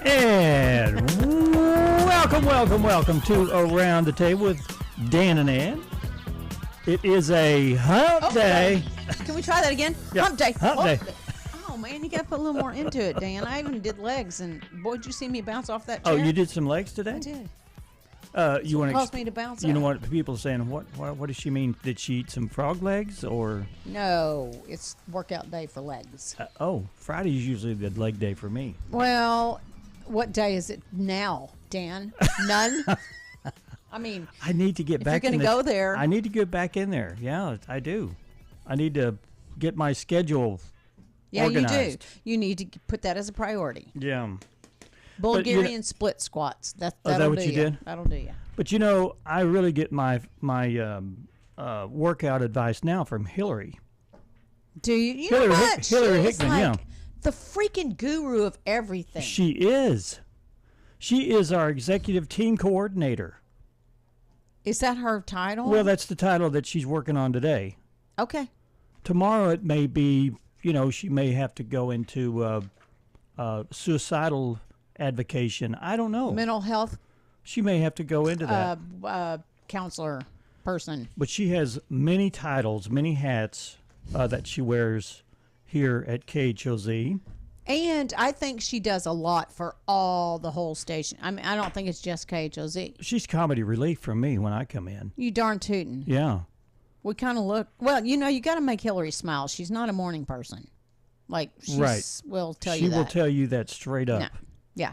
And welcome to Around the Table with Dan and Ann. It is a hump day. Can we try that again? Yep. Hump day. Hump day. Oh, man, you got to put a little more into it, Dan. I even did legs, and boy, did you see me bounce off that chair? Oh, you did some legs today? I did. You want to caused me to bounce You know out. what people are saying? What does she mean? Did she eat some frog legs or? No, it's workout day for legs. Friday's usually the leg day for me. Well, what day is it now, Dan? None? I mean, I need to get back. You're going to go there. I need to get back in there. Yeah, I do. I need to get my schedule. Yeah, organized. you do. You need to put that as a priority. Yeah. Bulgarian split squats. That'll that what do you did? That'll do you. But I really get my workout advice now from Hillary. Do you? You know what? Hillary She's Hickman, like the freaking guru of everything. She is. She is our executive team coordinator. Is that her title? Well, that's the title that she's working on today. Okay. Tomorrow it may be, she may have to go into suicidal advocation. I don't know. Mental health. She may have to go into that. Counselor person. But she has many titles, many hats that she wears here at KHOZ. And I think she does a lot for the whole station. I mean, I don't think it's just KHOZ. She's comedy relief for me when I come in. You darn tootin'. Yeah. We kind of look, well, you got to make Hillary smile. She's not a morning person. Like, she will tell you that. She will tell you that straight up. No. Yeah.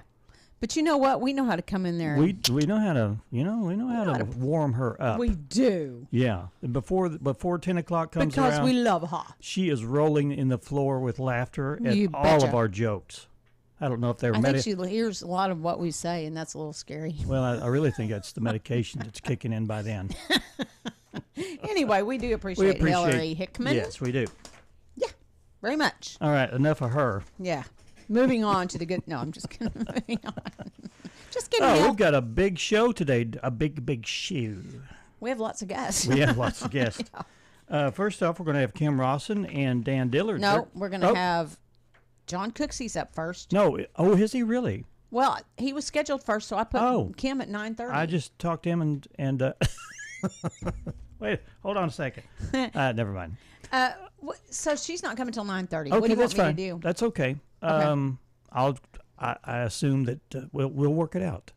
But you know what? We know how to come in there. We know how to, we know how to warm her up. We do. Yeah. And before 10 o'clock comes around. Because we love her. She is rolling in the floor with laughter at You all betcha. of our jokes. I don't know if they're I think she hears a lot of what we say, and that's a little scary. Well, I really think that's the medication that's kicking in by then. Anyway, we do appreciate Hillary Hickman. Yes, we do. Yeah, very much. All right, enough of her. Yeah. Moving on to the good. No, I'm just kidding. Moving on. Just kidding. We've got a big show today. A big show. We have lots of guests. We have lots of guests. First off, we're going to have Kim Rosson and Dan Dillard. No, we're going to have John Cooksey's up first. No. Oh, is he really? Well, he was scheduled first, so I put Kim at 9:30. I just talked to him and wait, hold on a second. Never mind. So she's not coming till 9:30. Okay, What do you that's want fine. me to do? That's okay. I assume that we'll work it out.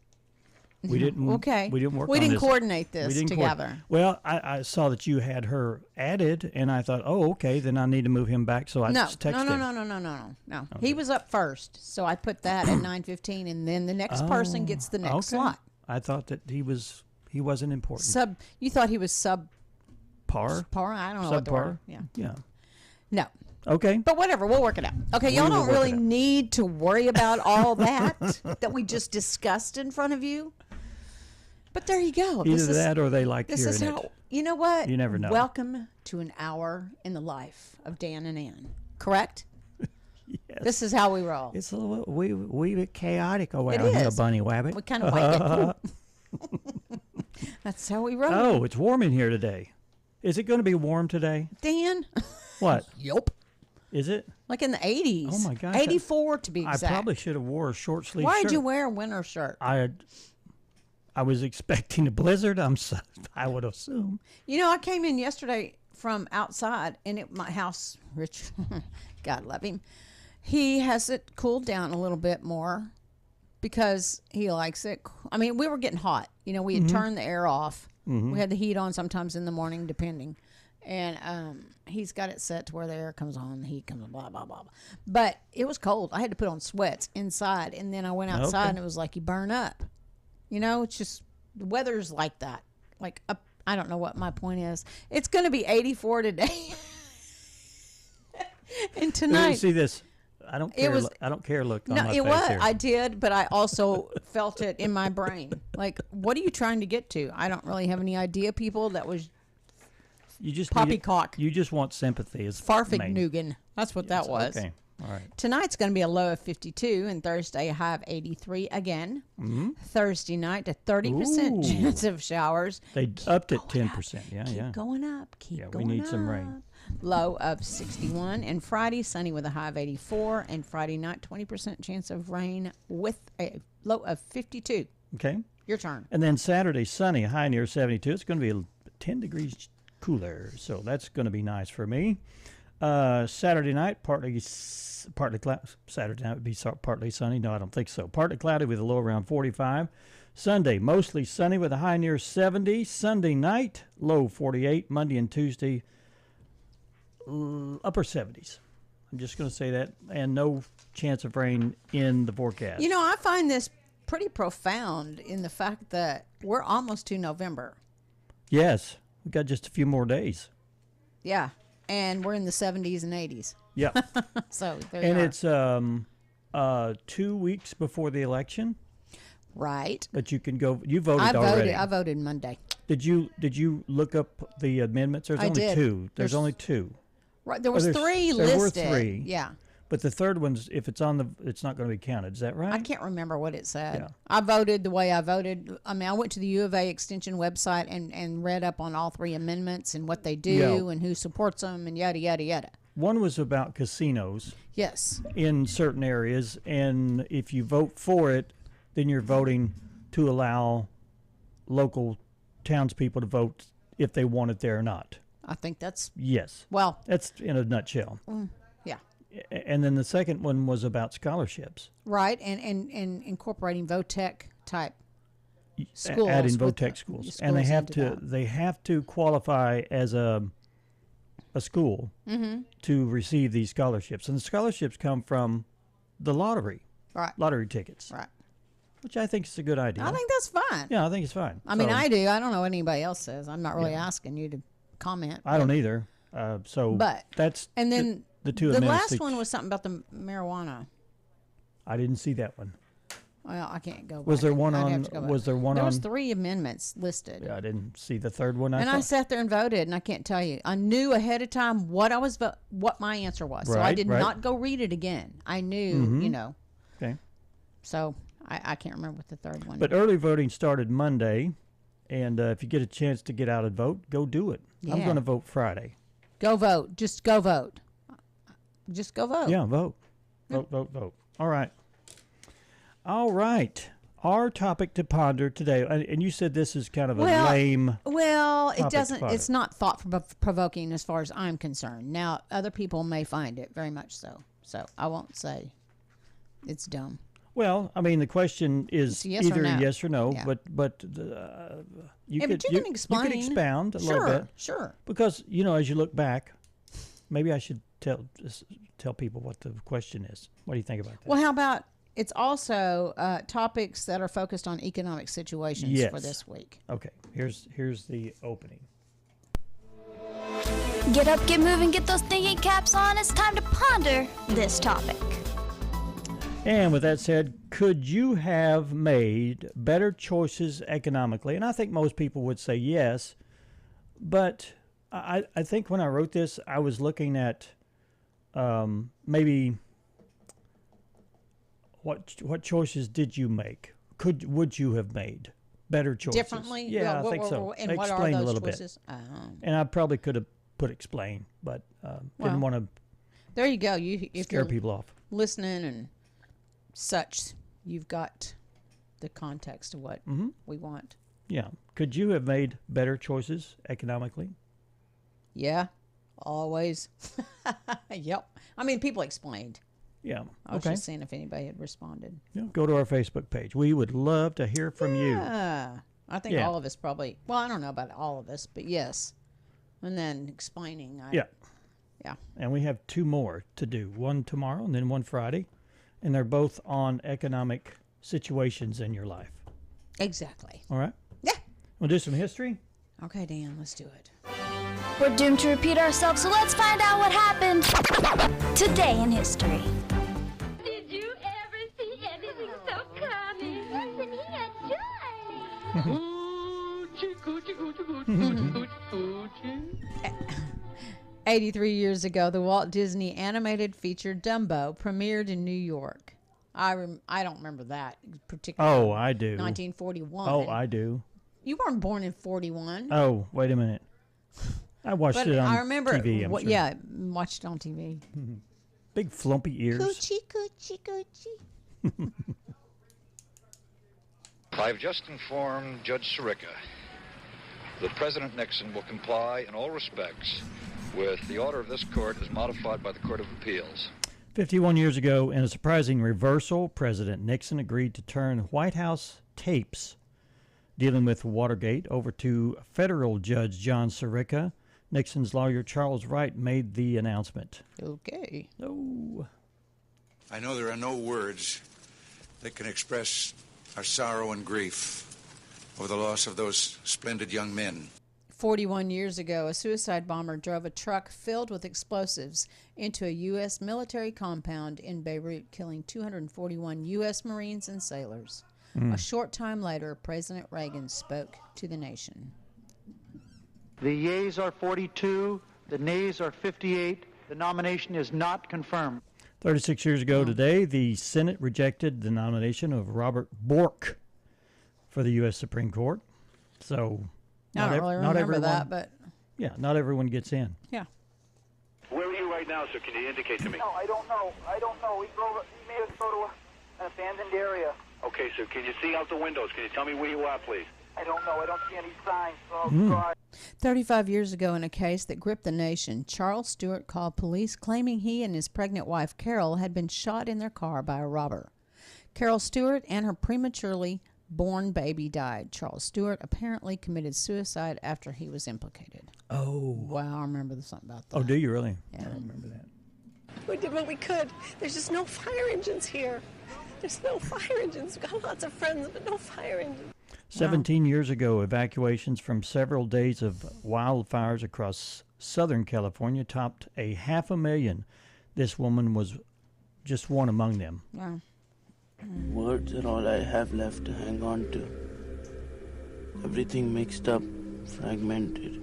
We didn't. Okay. We didn't work. We on didn't this. coordinate this together. Well, I saw that you had her added, and I thought, okay, then I need to move him back. So I just texted him. No. Okay. He was up first, so I put that at 9:15, and then the next person gets the next slot. I thought that he wasn't important. You thought he was sub par? I don't know what the word. Yeah. No. Okay. But whatever, we'll work it out. Okay, y'all don't really need to worry about all that we just discussed in front of you. But there you go. Either that or they like hearing it. You know what? You never know. Welcome to an hour in the life of Dan and Ann. Correct? Yes. This is how we roll. It's a little we bit chaotic around It here, is. Bunny Wabbit. We kind of like it. That's how we roll. Oh, it's warm in here today. Is it going to be warm today? Dan? What? Yup. Is it? Like in the 80s. Oh, my gosh. 84 to be exact. I probably should have wore a short sleeve Why shirt. did you wear a winter shirt? I was expecting a blizzard. I would assume. I came in yesterday from outside, and my house, Rich, God love him, he has it cooled down a little bit more because he likes it. I mean, we were getting hot. We had turned the air off. We had the heat on sometimes in the morning, depending. And he's got it set to where the air comes on, the heat comes on, blah, blah, blah. But it was cold. I had to put on sweats inside, and then I went outside, and it was like you burn up. It's just the weather's like that. Like, I don't know what my point is. It's going to be 84 today. And tonight. See this? I don't care. I don't care. Look on my face here. I did, but I also felt it in my brain. Like, what are you trying to get to? I don't really have any idea, people. That was you just poppycock. You just want sympathy. Farfignugan. That's what that was. Okay. All right. Tonight's going to be a low of 52, and Thursday a high of 83 again. Mm-hmm. Thursday night a 30% chance of showers. They upped it 10%. Yeah, Keep going up. Keep going up. We need some rain. low of 61. And Friday, sunny with a high of 84. And Friday night, 20% chance of rain with a low of 52. Okay. Your turn. And then Saturday, sunny, high near 72. It's going to be 10 degrees cooler, so that's going to be nice for me. Saturday night, partly cloudy. Saturday night would be partly sunny. No, I don't think so. Partly cloudy with a low around 45. Sunday, mostly sunny with a high near 70. Sunday night, low 48. Monday and Tuesday, upper 70s. I'm just going to say that. And no chance of rain in the forecast. You know, I find this pretty profound in the fact that we're almost to November. Yes. We've got just a few more days. Yeah. And we're in the 70s and 80s. Yeah. So there and you are. it's 2 weeks before the election. Right. But you can go. You voted already. I voted Monday. Did you look up the amendments? There's only did. two. There's only two. Right. There was three there listed. Were three. Yeah. But the third one's, if it's on it's not going to be counted. Is that right? I can't remember what it said. Yeah. I voted the way I voted. I mean, I went to the U of A Extension website and read up on all three amendments and what they do and who supports them and yada, yada, yada. One was about casinos. Yes. In certain areas. And if you vote for it, then you're voting to allow local townspeople to vote if they want it there or not. I think that's... Yes. Well... That's in a nutshell. Yeah. And then the second one was about scholarships. Right, and incorporating VOTEC type schools. Adding VOTEC schools. And they have to qualify as a school to receive these scholarships. And the scholarships come from the lottery. Right. Lottery tickets. Right. Which I think is a good idea. I think that's fine. Yeah, I think it's fine. I mean, I do. I don't know what anybody else says. I'm not really asking you to comment. I don't either. But that's and then the two. The last one was something about the marijuana. I didn't see that one. Well, I can't go. Was back. there one I'd on? have to go back. Was there one There on? was 3 amendments listed. Yeah, I didn't see the third one. I sat there and voted, and I can't tell you. I knew ahead of time what what my answer was, so I did not go read it again. I knew, you know. Okay. So I can't remember what the third one. But early voting started Monday, and if you get a chance to get out and vote, go do it. Yeah. I'm going to vote Friday. Go vote. Just go vote. Just go vote. Yeah, vote. Vote. All right. Our topic to ponder today, and you said this is kind of a lame. Well, it doesn't. It's not thought provoking as far as I'm concerned. Now, other people may find it very much so. So I won't say it's dumb. Well, I mean, the question is either yes or no, Yeah. but you can explain. You can expound a little bit. Sure. Because, as you look back, maybe I should tell people what the question is. What do you think about that? Well, how about it's also topics that are focused on economic situations for this week. Okay. Here's the opening. Get up, get moving, get those thinking caps on. It's time to ponder this topic. And with that said, could you have made better choices economically? And I think most people would say yes. But I think when I wrote this, I was looking at maybe what choices did you make? Would you have made better choices? Differently? Yeah, I think so. And what explain are those a little choices? bit. And I probably could have put explain, but didn't want to there you go. If scare you're people off. listening and such, you've got the context of what we want. Yeah. Could you have made better choices economically? Yeah, always. Yep. I mean, people explained. Yeah. I was just seeing if anybody had responded. Yeah, go to our Facebook page. We would love to hear from you. Yeah. I think all of us probably, well, I don't know about all of us, but yes. And then explaining. Yeah. Yeah. And we have 2 more to do. One tomorrow and then one Friday. And they're both on economic situations in your life. Exactly. All right? Yeah. We'll do some history? Okay, Dan, let's do it. We're doomed to repeat ourselves, so let's find out what happened today in history. Did you ever see anything so cunning? Wasn't he a darling? Coochie, coochie, coochie, coochie, coochie, coochie. 83 years ago, the Walt Disney animated feature Dumbo premiered in New York. I don't remember that particularly. Oh, I do. 1941. Oh, I do. You weren't born in 41. Oh, wait a minute. I watched But it on I remember, TV, I'm sure. yeah, watched it on TV. Big flumpy ears. Coochie. I've just informed Judge Sirica that President Nixon will comply in all respects with the order of this court as modified by the Court of Appeals. 51 years ago, in a surprising reversal, President Nixon agreed to turn White House tapes dealing with Watergate over to federal Judge John Sirica. Nixon's lawyer Charles Wright made the announcement. Okay. Oh. I know there are no words that can express our sorrow and grief over the loss of those splendid young men. 41 years ago, a suicide bomber drove a truck filled with explosives into a U.S. military compound in Beirut, killing 241 U.S. Marines and sailors. A short time later, President Reagan spoke to the nation. The yeas are 42, the nays are 58. The nomination is not confirmed. 36 years ago today, the Senate rejected the nomination of Robert Bork for the U.S. Supreme Court. So, I don't really remember everyone, that, but yeah, not everyone gets in. yeah. Where are you right now, sir? Can you indicate to me? No, I don't know. He made us go to an abandoned area. Okay, sir. Can you see out the windows? Can you tell me where you are, please? I don't know. I don't see any signs. So I'll try. 35 years ago, in a case that gripped the nation, Charles Stewart called police claiming he and his pregnant wife, Carol, had been shot in their car by a robber. Carol Stewart and her prematurely born baby died. Charles Stewart apparently committed suicide after he was implicated. Oh. Wow, I remember something about that. Oh, do you really? Yeah. I don't remember that. We did what we could. There's just no fire engines here. There's no fire engines. We've got lots of friends, but no fire engines. 17 years ago, evacuations from several days of wildfires across Southern California topped 500,000. This woman was just one among them. Wow. Words are all I have left to hang on to. Everything mixed up, fragmented.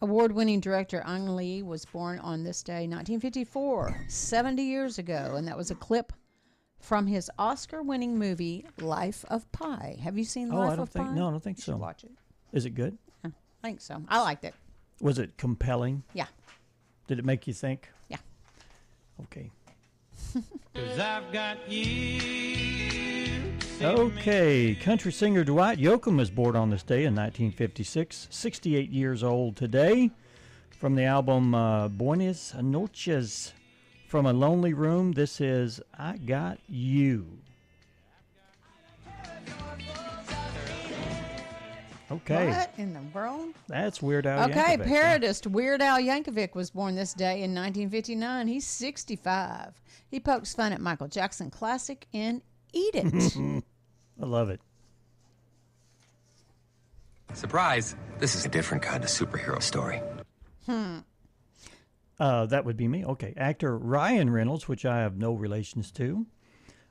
Award-winning director Ang Lee was born on this day, 1954, 70 years ago, and that was a clip from his Oscar-winning movie Life of Pi. Have you seen Life of Pi? No, I don't think You so. should watch it. Is it good? I think so. I liked it. Was it compelling? Yeah. Did it make you think? Yeah. Okay. 'Cause I've got you. Okay, country singer Dwight Yoakam was born on this day in 1956, 68 years old today. From the album Buenas Noches, From a Lonely Room, this is I Got You. Okay. What in the world? That's Weird Al Okay, Yankovic. parodist Weird Al Yankovic was born this day in 1959. He's 65. He pokes fun at Michael Jackson classic and Eat It. I love it. Surprise! This is a different kind of superhero story. That would be me. Okay. Actor Ryan Reynolds, which I have no relations to,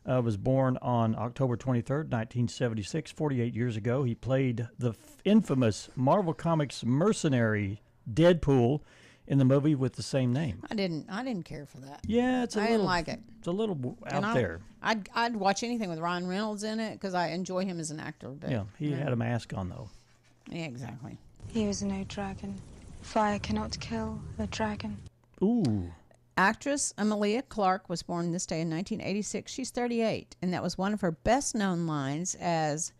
was born on October 23rd, 1976, 48 years ago. He played the infamous Marvel Comics mercenary Deadpool in the movie with the same name. I didn't care for that. Yeah, it's a I little, didn't like it. It's a little out there. I'd watch anything with Ryan Reynolds in it because I enjoy him as an actor. But, Yeah, he had a mask on, though. Yeah, exactly. He was no dragon. Fire cannot kill a dragon. Ooh. Actress Emilia Clarke was born this day in 1986. She's 38, and that was one of her best-known lines as,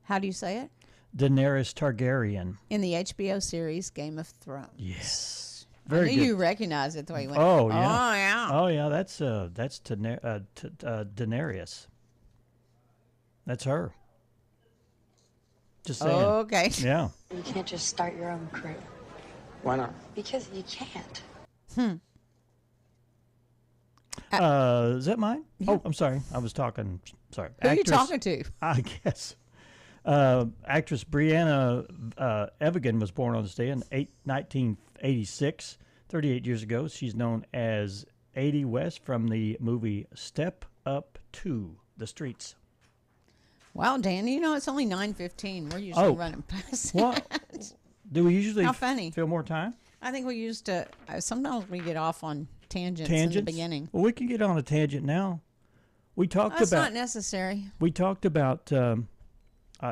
how do you say it? Daenerys Targaryen. In the HBO series Game of Thrones. Yes. I Very knew good. you recognized it the way you went. Oh, yeah. Oh, yeah. Oh, yeah, that's Daenerys. That's her. Just saying. Okay. Yeah. You can't just start your own crew. Why not? Because you can't. Is that mine? Oh, I'm sorry. I was talking. Sorry. Who are you talking to? I guess. Actress Brianna Evigan was born on this day in 1986, 38 years ago. She's known as 80 West from the movie Step Up 2, The Streets. Wow, Dan, you know it's only 9:15. We're usually running past What? that. Do we usually How funny. feel more time? I think we used to, sometimes we get off on tangents in the beginning. Well, we can get on a tangent now. We talked That's about. not necessary. We talked about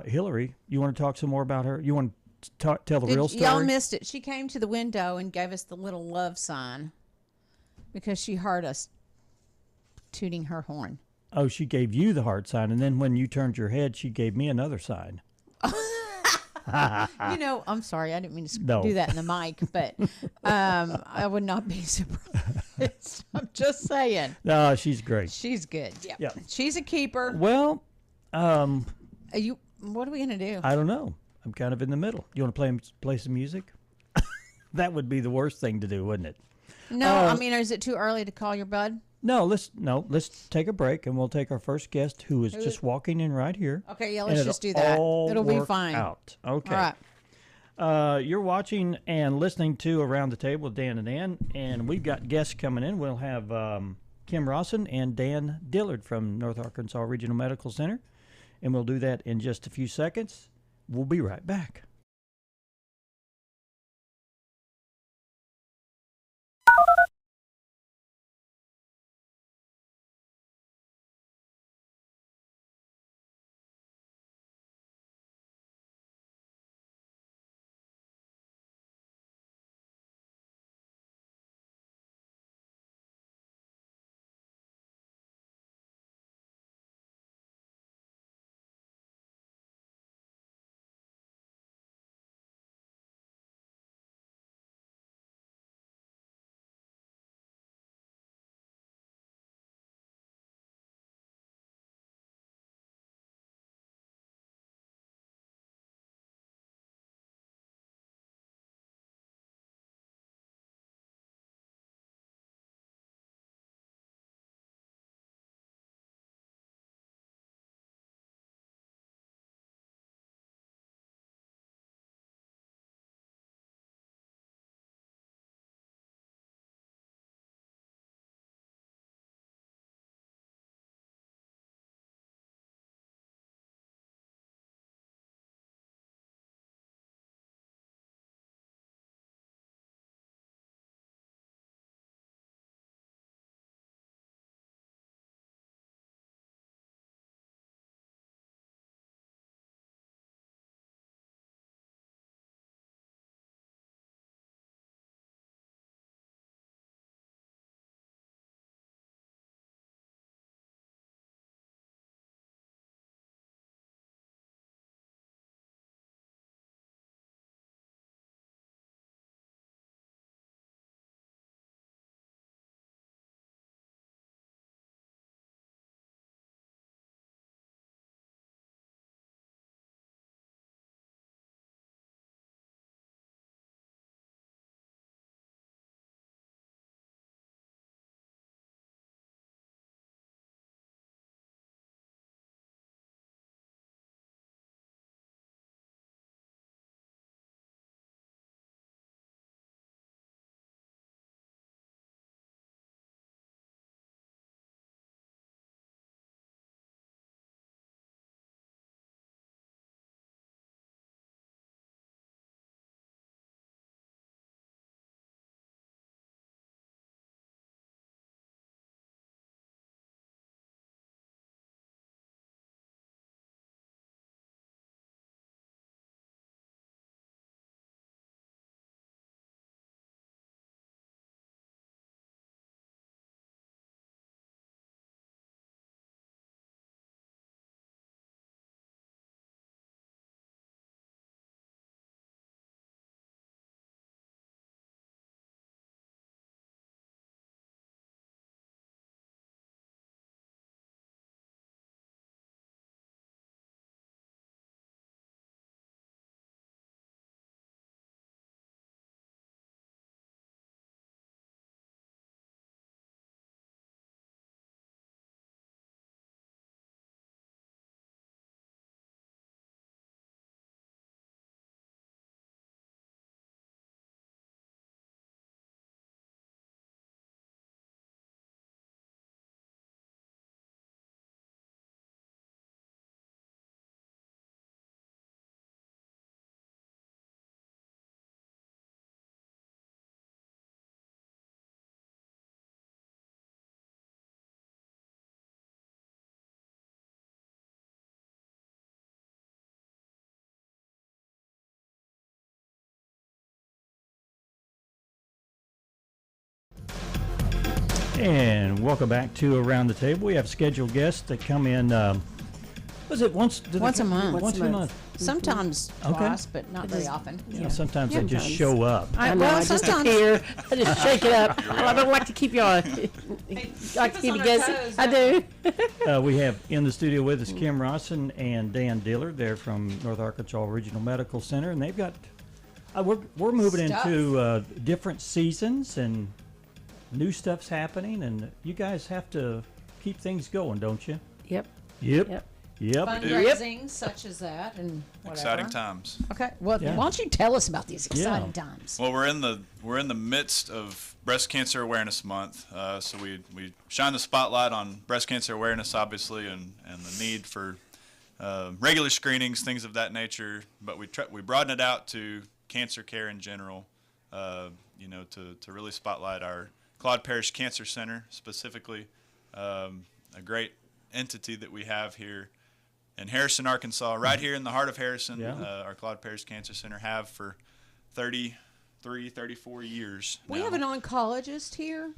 Hillary. You want to talk some more about her? You want tell the real story? Y'all missed it. She came to the window and gave us the little love sign because she heard us tooting her horn. Oh, she gave you the heart sign, and then when you turned your head, she gave me another sign. I'm sorry. I didn't mean to do that in the mic, but I would not be surprised. I'm just saying. No, she's great. She's good. Yeah. Yeah. She's a keeper. Well, what are we going to do? I don't know. I'm kind of in the middle. You want to play some music? That would be the worst thing to do, wouldn't it? No, is it too early to call your bud? No, let's take a break, and we'll take our first guest, who is just walking in right here. Okay, yeah, let's just do that. It'll be fine. Out. Okay. All right. You're watching and listening to Around the Table with Dan and Ann, and we've got guests coming in. We'll have Kim Rosson and Dan Dillard from North Arkansas Regional Medical Center, and we'll do that in just a few seconds. We'll be right back. And welcome back to Around the Table. We have scheduled guests that come in. Was it once? Once a month. Once a month. Sometimes twice, but not very often. Yeah, sometimes they just show up. I know. I just appear. I just shake it up. Well, I don't like to keep you on. Like to keep you guessing. I do. We have in the studio with us Kim Rosson and Dan Dillard. They're from North Arkansas Regional Medical Center, and they've got. We're moving into different seasons, and new stuff's happening, and you guys have to keep things going, don't you? Yep. Fundraising such as that and whatever. Exciting times. Okay. Well, why don't you tell us about these exciting times? Well, we're in the midst of Breast Cancer Awareness Month, so we shine the spotlight on breast cancer awareness, obviously, and the need for regular screenings, things of that nature. But we broaden it out to cancer care in general, to really spotlight our Claude Parish Cancer Center specifically, a great entity that we have here in Harrison, Arkansas, right here in the heart of Harrison. Our Claude Parish Cancer Center have for 33, 34 years We now. have an oncologist here,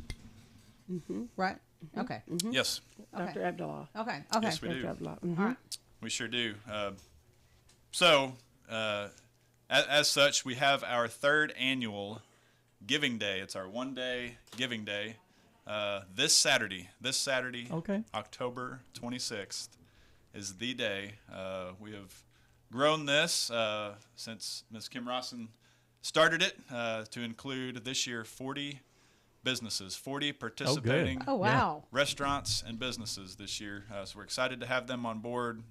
right? Mm-hmm. Okay. Yes. Dr. Abdullah. Okay. Yes, we do. Dr. Abdullah. All right. We sure do. As such, we have our third annual Giving Day. It's our one-day Giving Day. This Saturday, October 26th, is the day. We have grown this since Ms. Kim Rosson started it to include this year 40 businesses, 40 participating restaurants and businesses this year. So we're excited to have them on board.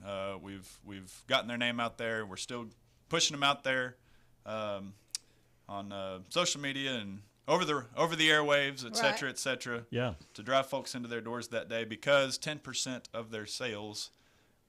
We've gotten their name out there. We're still pushing them out there on social media and over the airwaves, et cetera, to drive folks into their doors that day, because 10% of their sales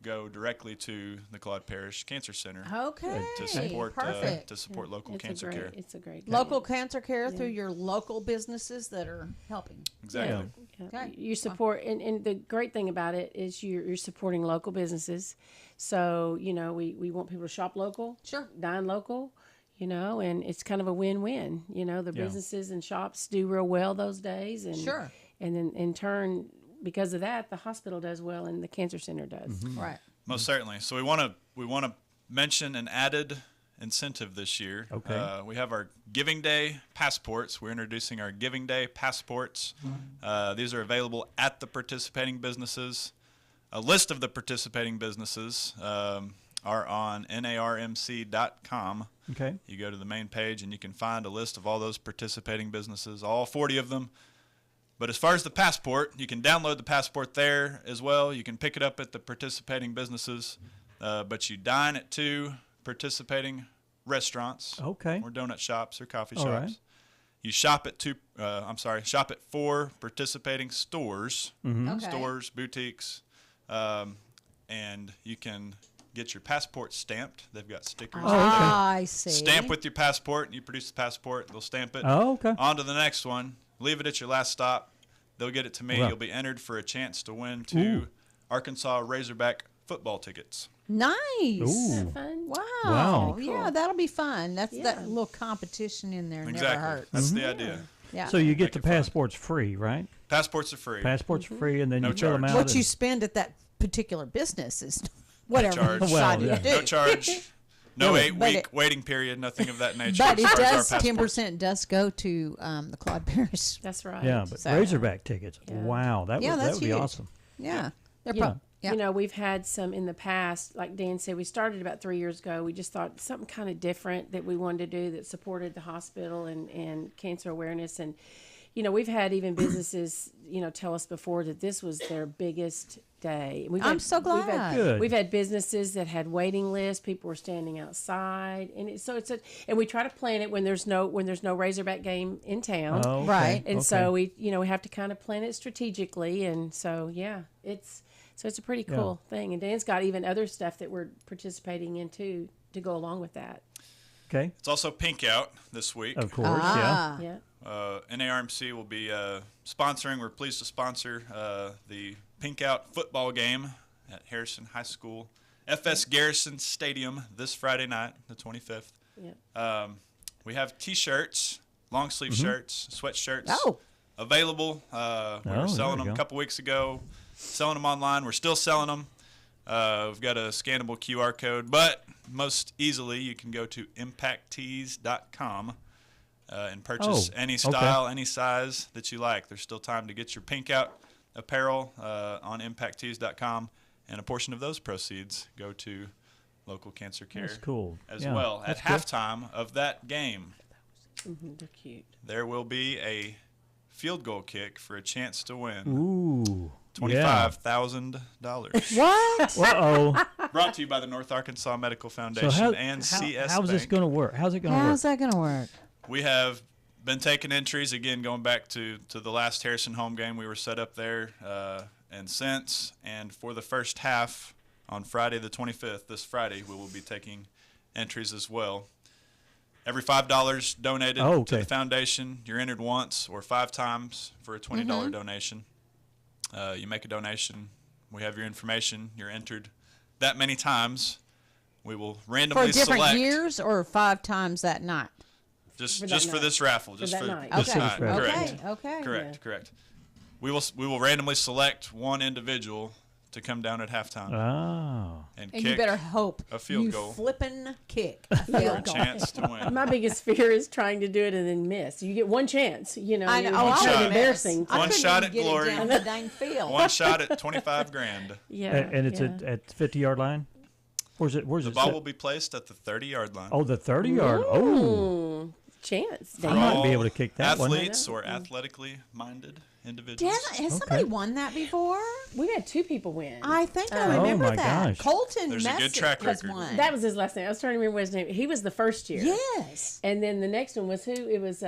go directly to the Claude Parish Cancer Center. Okay. To support local cancer care. It's a great local cancer care through your local businesses that are helping. Exactly. Okay. You support, and the great thing about it is you're supporting local businesses. So we want people to shop local, dine local. And it's kind of a win-win. The businesses and shops do real well those days, and and then in turn, because of that, the hospital does well and the cancer center does. Mm-hmm. Right. Most certainly. So we want to mention an added incentive this year. Okay. We have our Giving Day passports. We're introducing our Giving Day passports. These are available at the participating businesses. A list of the participating businesses are on narmc.com. Okay. You go to the main page and you can find a list of all those participating businesses, all 40 of them. But as far as the passport, you can download the passport there as well. You can pick it up at the participating businesses, but you dine at 2 participating restaurants, or donut shops or coffee shops. Right. You shop at 4 participating stores, stores, boutiques, and you can get your passport stamped. They've got stickers. I see. Stamp with your passport, and you produce the passport. They'll stamp it. On to the next one. Leave it at your last stop. They'll get it to me. Wow. You'll be entered for a chance to win 2 Arkansas Razorback football tickets. Nice. Ooh. Wow. Wow. Yeah, that'll be fun. That's that little competition in there. Exactly. Never hurts. That's the idea. Yeah. So you get the passports free, right? Passports are free. Passports are free, and then No you fill them charge. out. What you spend at that particular business is whatever. No charge. No 8-week waiting period. Nothing of that nature. But it as far as does. our 10% does go to the Claude Parish. That's right. Yeah, but Razorback tickets. Yeah. Wow, that would be huge. awesome. Yeah. We've had some in the past. Like Dan said, we started about 3 years ago. We just thought something kind of different that we wanted to do that supported the hospital and cancer awareness. And, we've had even businesses, tell us before that this was their biggest day. I'm so glad. We've had businesses that had waiting lists. People were standing outside, and and we try to plan it when there's no Razorback game in town, right? And so we have to kind of plan it strategically, and so it's a pretty cool thing. And Dan's got even other stuff that we're participating in too to go along with that. Okay. It's also Pink Out this week. Of course, yeah. NARMC will be sponsoring. We're pleased to sponsor the Pink Out football game at Harrison High School, FS Garrison Stadium this Friday night, the 25th. Yeah. We have T-shirts, long sleeve shirts, sweatshirts. available. We were selling them a couple weeks ago, selling them online. We're still selling them. We've got a scannable QR code, but most easily you can go to impacttees.com and purchase any style, any size that you like. There's still time to get your pink out apparel on impacttees.com, and a portion of those proceeds go to local cancer care. That's cool. As well. At halftime of that game, they're cute. There will be a field goal kick for a chance to win. Ooh. $25,000. What? Uh-oh. Brought to you by the North Arkansas Medical Foundation and CS How's this going to work? How's it going to work? How's that going to work? We have been taking entries, again, going back to the last Harrison home game. We were set up there and since. And for the first half on Friday the 25th, this Friday, we will be taking entries as well. Every $5 donated to the foundation, you're entered once or 5 times for a $20 donation. You make a donation. We have your information. You're entered that many times. We will randomly select. For different years or 5 times that night? Just for this raffle. Just for night. this night. Correct. Okay. Correct. We will randomly select one individual to come down at halftime. Oh. And you better hope a field you goal. flippin' kick a For a field goal. chance to win. My biggest fear is trying to do it and then miss. You get one chance, you know. I know. One shot. Embarrassing. One shot at glory. Down the dang field. One shot at $25,000. Yeah. And it's at the 50-yard line? Where's it? The ball will be placed at the 30-yard line. Oh, the 30-yard. Oh. Chance. For I might all be able to kick that one. athletes or athletically minded individuals. Has somebody won that before? We had 2 people win. I think I remember my that. gosh. Colton There's a good Messick track has record. won. That was his last name. I was trying to remember his name. He was the first year. Yes. And then the next one was who? It was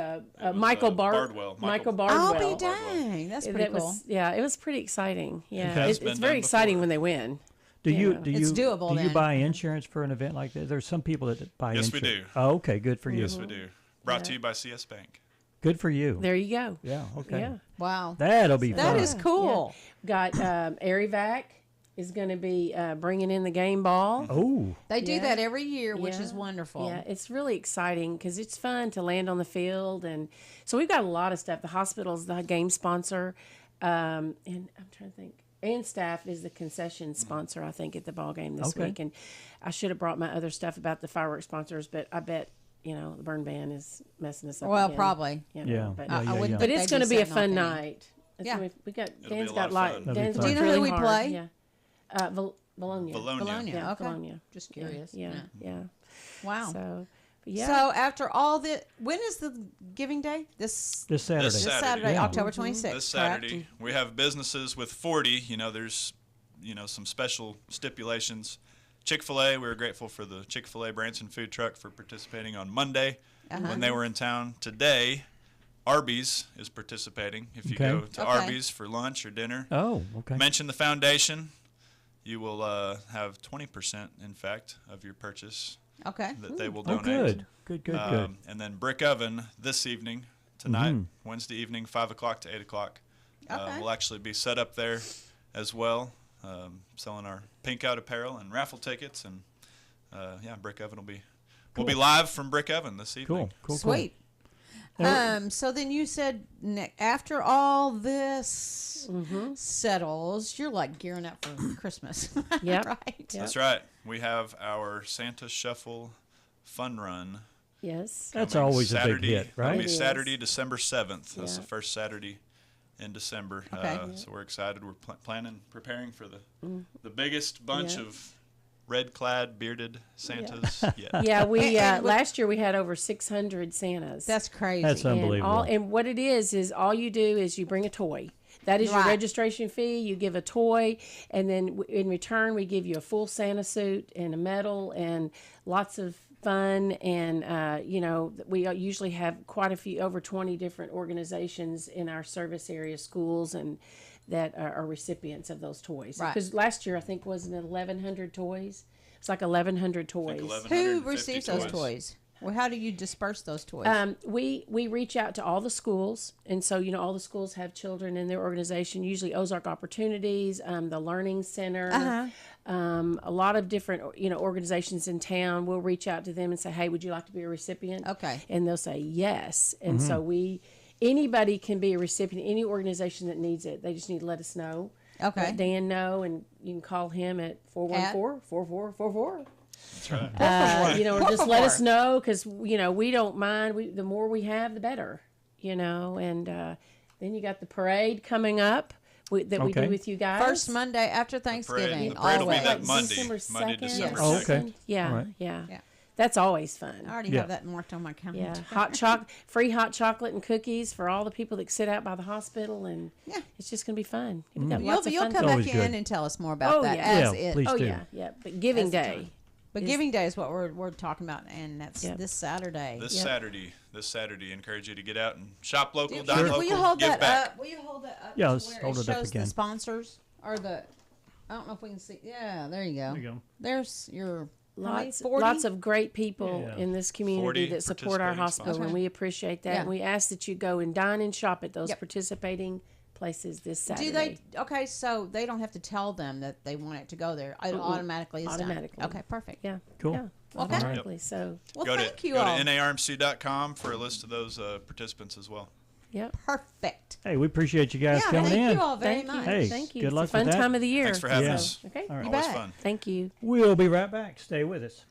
Michael Bardwell. Michael I'll Bardwell. be dang. That's pretty cool. It was pretty exciting. Yeah, has been it's very done exciting before. when they win. Do you It's doable do you then. buy insurance for an event like that? There's some people that buy Yes, insurance. we do. Oh, okay, good for you. Yes, we do. Brought to you by CS Bank. Good for you. There you go. Yeah, okay. Yeah. Wow. That'll be fun. That is cool. Got Arivac is going to be bringing in the game ball. Oh. They do that every year, which is wonderful. Yeah, it's really exciting because it's fun to land on the field. And so we've got a lot of stuff. The hospital's the game sponsor. And I'm trying to think. And staff is the concession sponsor, I think, at the ball game this week. And I should have brought my other stuff about the fireworks sponsors, but I bet, the burn ban is messing us up. Well, again, probably. But, I wouldn't but think it's they'd going to be a setting fun off any. night. Yeah. We got It'll be Dan's a got lot of fun. Dan's Do you worked know who really we hard. play? Yeah. Bologna. Bologna. Yeah, okay. Bologna. Just curious. Yeah. Wow. So, yeah. So after all the, when is the giving day? This Saturday. This Saturday, Yeah. October 26th. This Saturday, we have businesses with 40. There's some special stipulations. Chick-fil-A, we were grateful for the Chick-fil-A Branson food truck for participating on Monday when they were in town. Today, Arby's is participating. If you go to Arby's for lunch or dinner, mention the foundation, you will have 20%, in fact, of your purchase that they will donate. Good. And then Brick Oven this evening, tonight, Wednesday evening, 5 o'clock to 8 o'clock. We'll actually be set up there as well, selling our pink out apparel and raffle tickets. And, Brick Oven will be... We'll be live from Brick Oven this evening. Cool. Sweet. So then you said after all this settles, you're like gearing up for Christmas. Yep. Right. Yep. That's right. We have our Santa Shuffle Fun Run. Yes. That's always Saturday, a big hit, right? It'll be Saturday, December 7th. That's the first Saturday in December. So we're excited. We're preparing for the biggest bunch of red-clad, bearded Santas yet. Yeah, we last year we had over 600 Santas. That's crazy. That's unbelievable. And what it is all you do is you bring a toy. That is your registration fee. You give a toy, and then in return we give you a full Santa suit and a medal and lots of fun. And we usually have quite a few, over 20 different organizations in our service area schools and that are recipients of those toys. Because last year I think wasn't it 1,100 toys? It's like 1,100 toys. Who receives those toys? Well, how do you disperse those toys? We reach out to all the schools, and so all the schools have children in their organization. Usually Ozark Opportunities, the Learning Center, a lot of different organizations in town. We'll reach out to them and say, "Hey, would you like to be a recipient?" Okay, and they'll say yes, and so we anybody can be a recipient. Any organization that needs it, they just need to let us know. Okay. Let Dan know, and you can call him at 414-4444. That's right. Or just let us know, because we don't mind. The more we have, the better. And then you got the parade coming up that we do with you guys. First Monday after Thanksgiving. The parade will be that always. Monday, December 2nd. Oh, okay. Yeah, Right. yeah. That's always fun. I already have that marked on my calendar. Yeah, free hot chocolate and cookies for all the people that sit out by the hospital, and it's just going to be fun. We've got lots of You'll fun come things. back in and tell us more about that. Please do. Yeah. But Giving Day. But Giving Day is what we're talking about, and that's this Saturday. This Saturday, encourage you to get out and shop local, dine local, Will you hold give that back. up? Will you hold that up? Yeah, to let's where hold it up shows again. The sponsors or the. I don't know if we can see. Yeah, there you go. There you go. There's your. Lots of great people in this community 40 that support our hospital, sponsors. and we appreciate that. Yeah. And we ask that you go and dine and shop at those participating places this Saturday. Do they? Okay, so they don't have to tell them that they want it to go there. It automatically is automatically. done. Okay, perfect. Yeah. Cool. Yeah. Okay. Automatically. So. Well, go thank to, you go all. to narmc.com for a list of those participants as well. Yep. Perfect. Hey, we appreciate you guys Yeah, coming thank in. you all very Thank much. Hey, Thank you. good It's luck a fun with that. time of the year. Thanks for having Yeah. us. Okay. All right. Always bet. fun. Thank you. We'll be right back. Stay with us.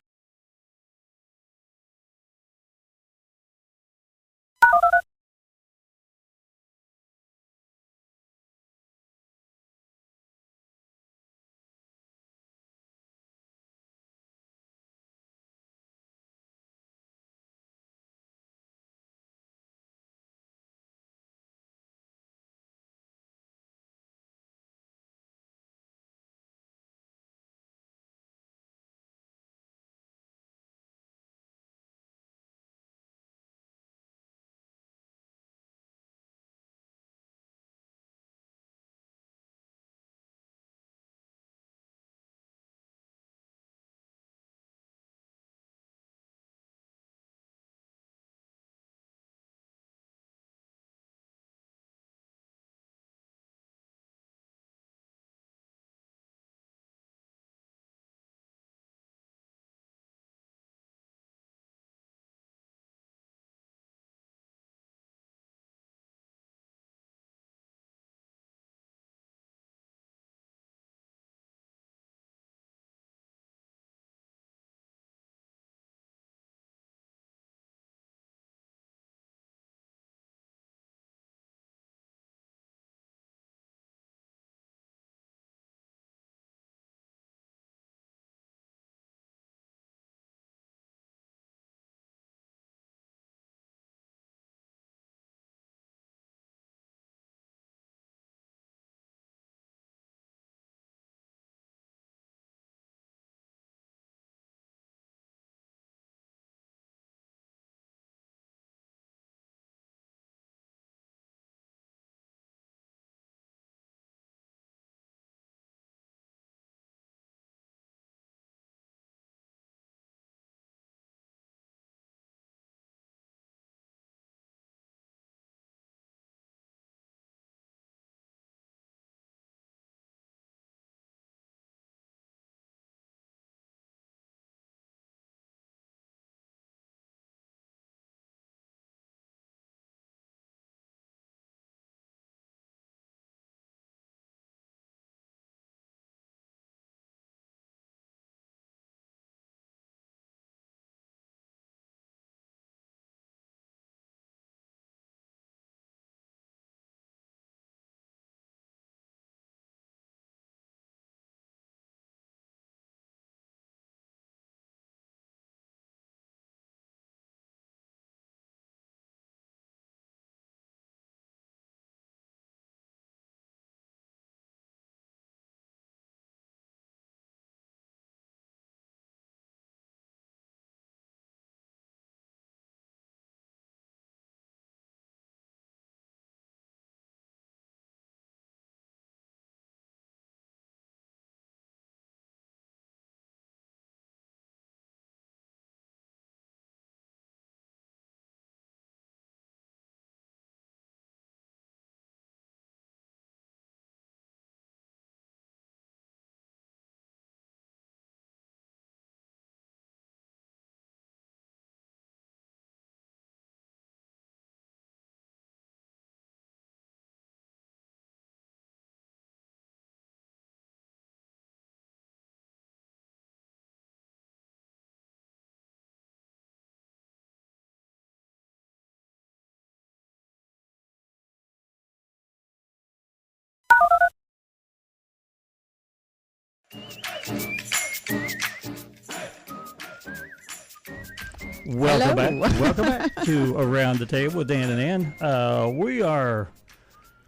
Welcome back. Welcome back to Around the Table with Dan and Ann. We are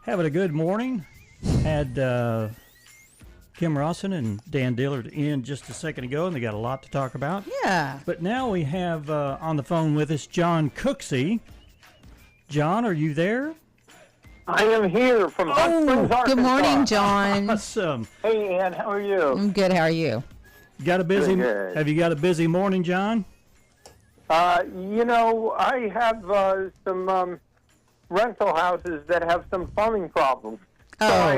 having a good morning. Had Kim Rosson and Dan Dillard in just a second ago, and they got a lot to talk about. Yeah. But now we have on the phone with us John Cooksey. John, are you there? I am here from Hot Springs, Arkansas. Good morning, John. Awesome. Hey, Ann, how are you? I'm good. How are you? Got a busy? Good. Have you got a busy morning, John? I have some rental houses that have some plumbing problems. Oh. So I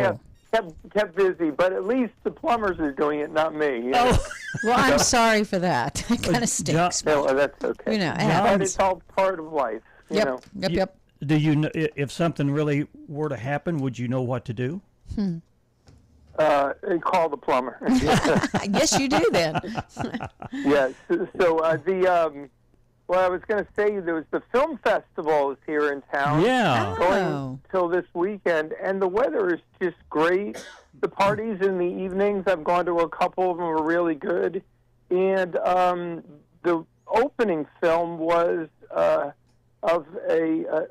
have kept busy, but at least the plumbers are doing it, not me. You know? Well, I'm sorry for that. It kind of stinks. No, that's okay. You know, it but happens. it's all part of life. You know? Yep. Do you know if something really were to happen? Would you know what to do? Call the plumber. Yes, you do then. Yes. So well, I was going to say there was the film festival is here in town. Yeah. Going till this weekend, and the weather is just great. The parties in the evenings, I've gone to a couple of them, are really good. And the opening film was of a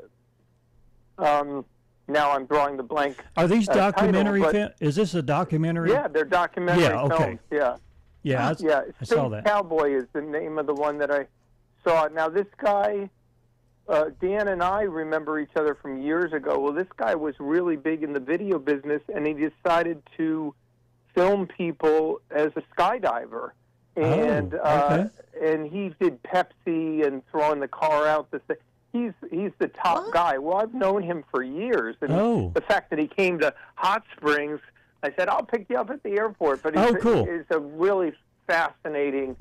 now I'm drawing the blank. Are these documentary title, is this a documentary? Yeah, they're documentary films. Yeah. Yeah, I saw that. Cowboy is the name of the one that I saw. Now, this guy, Dan and I remember each other from years ago. Well, this guy was really big in the video business, and he decided to film people as a skydiver. And and he did Pepsi and throwing the car out. He's the top guy. Well, I've known him for years, and the fact that he came to Hot Springs, I said, I'll pick you up at the airport. But it's a really fascinating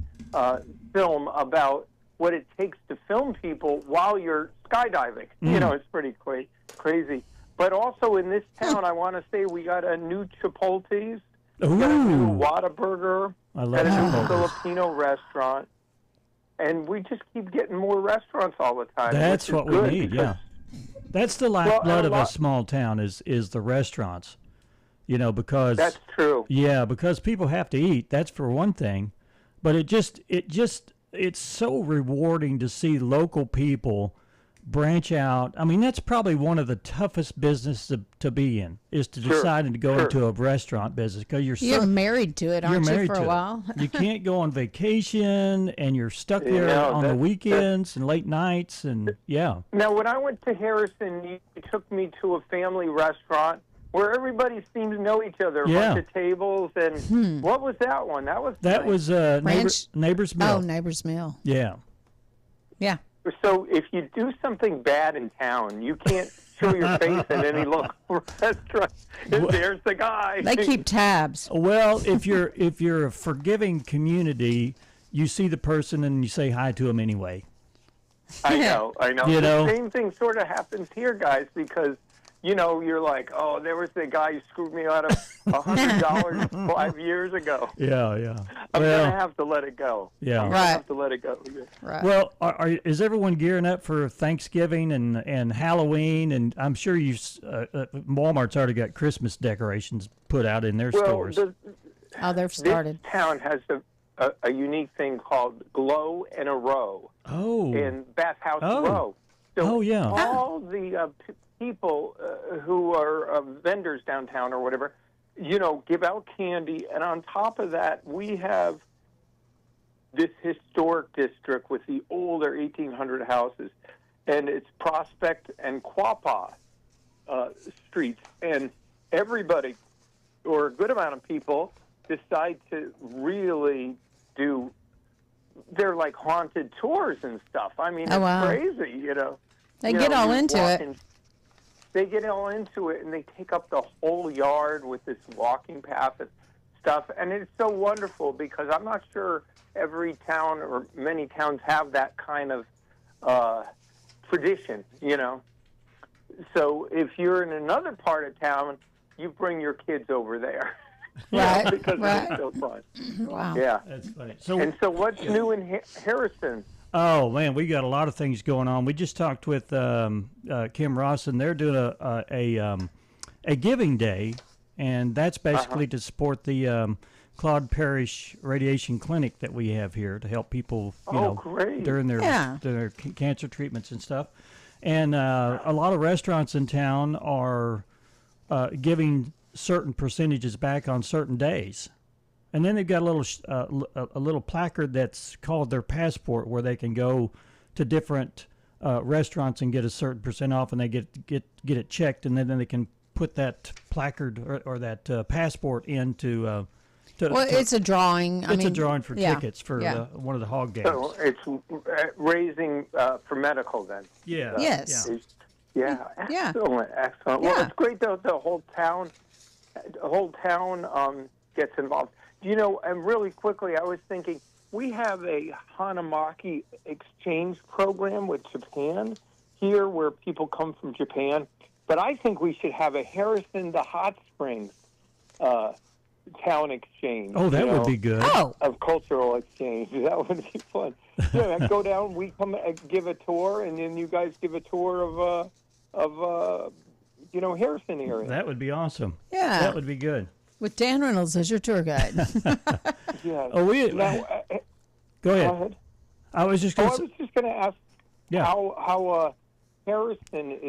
film about what it takes to film people while you're skydiving. You know, it's pretty crazy. But also in this town, I want to say we got a new Chipotle's, got a new Whataburger, I love got a new Chipotle's. Filipino restaurant. And we just keep getting more restaurants all the time. That's what we need, yeah. That's the lifeblood of a small town is the restaurants. You know, because that's true. Yeah, because people have to eat. That's for one thing. But it's so rewarding to see local people branch out. I mean, that's probably one of the toughest businesses to be in, is to decide to go into a restaurant business, because you're married to it, aren't you, for a while? You can't go on vacation, and you're stuck there on the weekends and late nights, and Now, when I went to Harrison, you took me to a family restaurant where everybody seemed to know each other, a bunch of tables, and what was that one? That was Neighbor's Mill. Oh, Neighbor's Mill. Yeah. Yeah. So if you do something bad in town, you can't show your face in any local restaurant. There's the guy. They keep tabs. Well, if you're a forgiving community, you see the person and you say hi to them anyway. I know. You know? The same thing sort of happens here, guys, because you know, you're like, oh, there was the guy who screwed me out of $100 5 years ago. Yeah. I'm going to have to let it go. Yeah. I'm going to have to let it go. Right. Well, is everyone gearing up for Thanksgiving and Halloween? And I'm sure Walmart's already got Christmas decorations put out in their stores. They've started. This town has a unique thing called Glow in a Row. Oh. In Bathhouse Row. So yeah. all the people who are vendors downtown or whatever, you know, give out candy. And on top of that, we have this historic district with the older 1800 houses. And it's Prospect and Quapaw streets. And everybody, or a good amount of people, decide to really do, they're like haunted tours and stuff. I mean, it's crazy, you know. They get all into it. They get all into it, and they take up the whole yard with this walking path and stuff. And it's so wonderful because I'm not sure every town or many towns have that kind of tradition, you know. So if you're in another part of town, you bring your kids over there. Right, because it's so fun. Wow. Yeah. That's funny. So what's new in Harrison? Oh, man, we got a lot of things going on. We just talked with Kim Rosson. They're doing a giving day, and that's basically to support the Claude Parrish Radiation Clinic that we have here to help people, great. during their cancer treatments and stuff. And a lot of restaurants in town are giving certain percentages back on certain days. And then they've got a little placard that's called their passport, where they can go to different restaurants and get a certain percent off, and they get it checked, and then they can put that placard or that passport into. It's a drawing. It's a drawing for tickets for one of the hog games. So it's raising for medical then. Yeah. Yes. Yeah. Excellent. Excellent. Well, it's great though. The whole town gets involved. And really quickly, I was thinking we have a Hanamaki exchange program with Japan here, where people come from Japan. But I think we should have a Harrison to Hot Springs town exchange. Oh, that would be good. Of cultural exchange. That would be fun. Go down, we come give a tour, and then you guys give a tour of Harrison area. That would be awesome. Yeah. That would be good. With Dan Reynolds as your tour guide. Yeah. Go ahead. I was just going to ask how Harrison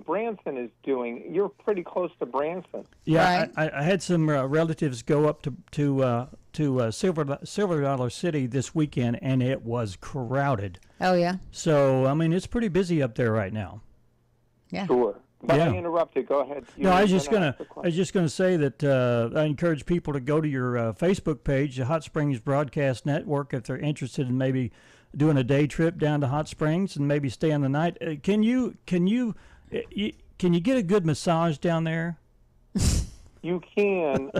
Branson is doing. You're pretty close to Branson. Yeah, right. I had some relatives go up to Silver Dollar City this weekend, and it was crowded. Oh yeah. So it's pretty busy up there right now. Yeah. Sure. But I interrupted. Go ahead. I was just gonna say that I encourage people to go to your Facebook page, the Hot Springs Broadcast Network, if they're interested in maybe doing a day trip down to Hot Springs and maybe staying the night. Can you get a good massage down there? You can.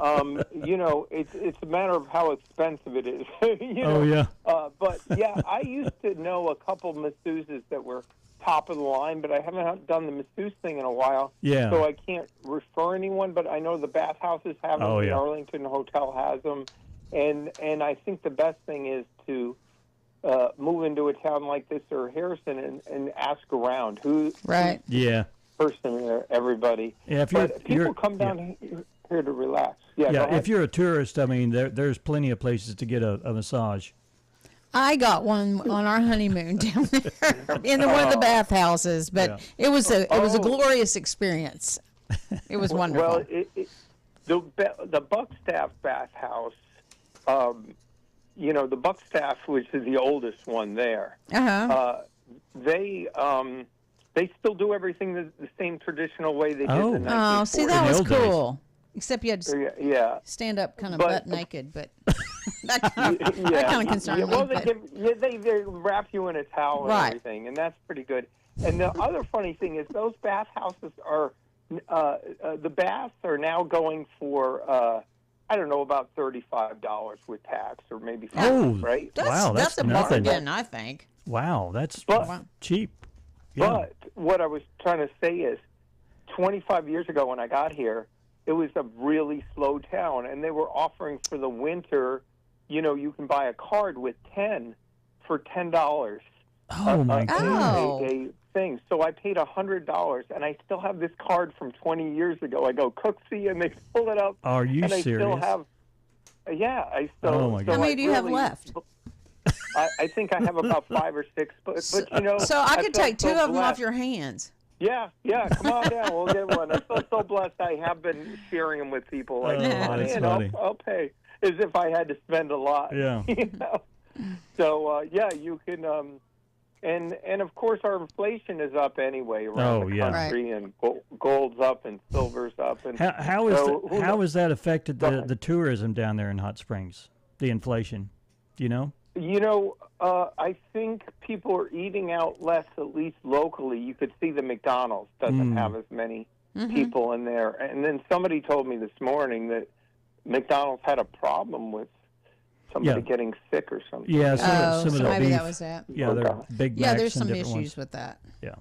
It's a matter of how expensive it is. Oh yeah. But yeah, I used to know a couple masseuses that were top of the line, but I haven't done the masseuse thing in a while. Yeah. So I can't refer anyone, but I know the bathhouses have them. Oh, yeah. The Arlington Hotel has them, and I think the best thing is to move into a town like this or Harrison and ask around who. Right. Yeah. Person there, everybody. Yeah. People come down here to relax. Yeah. If you're a tourist, there's plenty of places to get a massage. I got one on our honeymoon down there in one of the bathhouses, but it was a glorious experience. It was wonderful. Well, the Buckstaff bathhouse, the Buckstaff, which is the oldest one there. They still do everything the same traditional way they did in the 1940s. Oh, see, that was cool. Except you had to stand up kind of butt naked, but that kind of concerned me. Well, they wrap you in a towel and everything, and that's pretty good. And the other funny thing is those bathhouses are, the baths are now going for, I don't know, about $35 with tax, or maybe $40, right? That's a bargain, I think. Wow, that's cheap. Yeah. But what I was trying to say is 25 years ago when I got here, it was a really slow town, and they were offering for the winter, you can buy a card with 10 for $10. Oh, my God. A thing. So I paid $100, and I still have this card from 20 years ago. I go Cooksey, and they pull it up. Are you and serious? I still have, I still. Oh, my God. How many do you have left? I think I have about 5 or 6, but So I could take 2 of them off your hands. Yeah, come on down. We'll get one. I feel so blessed. I have been sharing them with people. Like, that's funny. I'll pay, as if I had to spend a lot. Yeah. So you can, and of course our inflation is up anyway around the country, and gold's up and silver's up. And how has that affected the tourism down there in Hot Springs? The inflation, do you know? I think people are eating out less, at least locally. You could see the McDonald's doesn't have as many people in there. And then somebody told me this morning that McDonald's had a problem with somebody getting sick or something. Yeah, some of the maybe beef. that was that. Yeah, they're Big Macs. Yeah, there's some issues ones. With that. Yeah.